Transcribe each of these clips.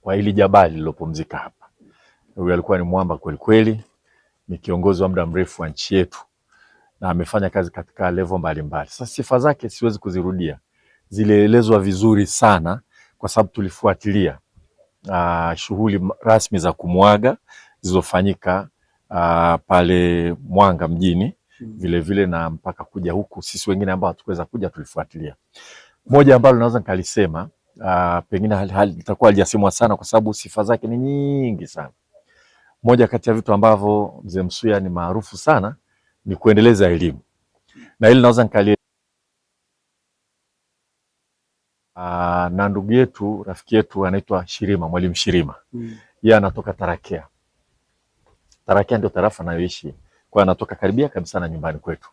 kwa hili jabali lilopumzika hapa. Huyu alikuwa ni mwamba kweli kweli, ni kiongozi wa muda mrefu wa nchi yetu na amefanya kazi katika level mbalimbali. Sasa sifa zake siwezi kuzirudia, zilielezwa vizuri sana kwa sababu tulifuatilia shughuli rasmi za kumuaga zilizofanyika pale Mwanga mjini, vile vile na mpaka kuja huku sisi wengine ambao hatukuweza kuja tulifuatilia. Moja ambalo naweza nikalisema pengine litakuwa halijasemwa sana kwa sababu sifa zake ni nyingi sana. Moja kati ya vitu ambavyo Mzee Msuya ni maarufu sana ni kuendeleza elimu. Na hili naweza nikalia na ndugu yetu, rafiki yetu anaitwa Shirima, Mwalimu Shirima. Yeye anatoka Tarakea. Tarakea ndio tarafa anayoishi. Kwa anatoka karibia kabisa na nyumbani kwetu.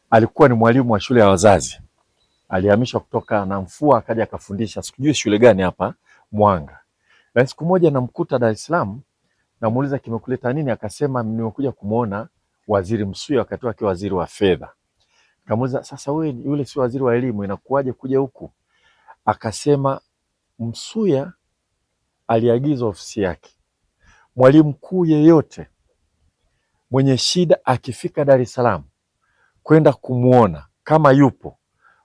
Alikuwa ni mwalimu wa shule ya wazazi. Alihamishwa kutoka Namfua akaja akafundisha sijui shule gani hapa Mwanga. Na siku moja namkuta Dar es Salaam, namuuliza kimekuleta nini, akasema nimekuja kumuona Waziri Msuya wakati wake waziri wa fedha. Kamuuliza sasa wewe yule si waziri wa elimu inakuwaje kuja huku? Akasema Msuya aliagiza ofisi yake, mwalimu mkuu yeyote mwenye shida akifika Dar es Salaam kwenda kumuona, kama yupo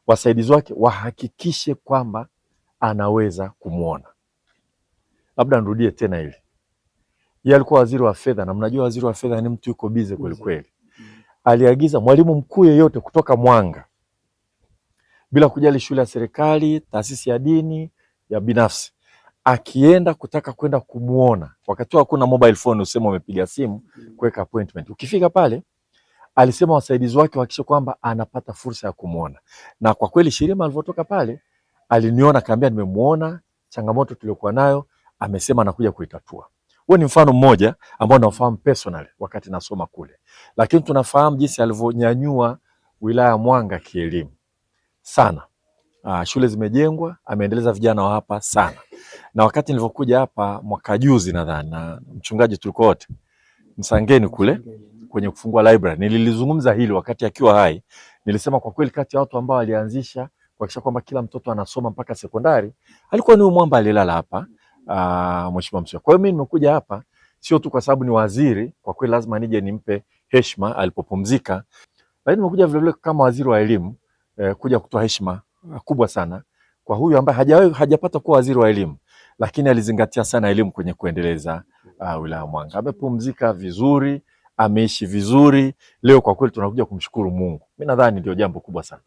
wasaidizi wake wahakikishe kwamba anaweza kumuona. Labda nirudie tena hili. Yeye alikuwa waziri wa fedha, na mnajua waziri wa fedha ni mtu yuko busy kweli kweli. Aliagiza mwalimu mkuu yeyote kutoka Mwanga, bila kujali shule ya serikali, taasisi ya dini, ya binafsi, akienda kutaka kwenda kumuona, wakati hakuna mobile phone useme umepiga simu kuweka appointment. Ukifika pale, alisema wasaidizi wake wahakikishe kwamba anapata fursa ya kumuona. Na kwa kweli Shirima alipotoka pale, aliniona kaambia nimemuona, changamoto tuliyokuwa nayo, amesema anakuja kuitatua. Huo ni mfano mmoja ambao nafahamu personally wakati nasoma kule. Lakini tunafahamu jinsi alivyonyanyua wilaya ya Mwanga kielimu sana. Shule zimejengwa, ameendeleza vijana wa hapa sana. Na wakati nilipokuja hapa mwaka juzi nadhani na mchungaji tulikuwa wote Msangeni kule kwenye kufungua library, nililizungumza hili wakati akiwa hai. Nilisema kwa kweli kati ya watu ambao alianzisha kuhakikisha kwamba kila mtoto anasoma mpaka sekondari, alikuwa ni mwamba alilala hapa Mheshimiwa Msuya. Kwa hiyo mimi nimekuja hapa sio tu kwa sababu ni waziri, kwa kweli lazima nije nimpe heshima alipopumzika. Lakini nimekuja vile vile kama waziri wa elimu kuja kutoa heshima kubwa sana kwa huyu ambaye hajapata kuwa waziri wa elimu, lakini alizingatia sana elimu kwenye kuendeleza wilaya ya Mwanga. Amepumzika vizuri, ameishi vizuri. Leo kwa kweli tunakuja kumshukuru Mungu. Mimi nadhani ndio jambo kubwa sana.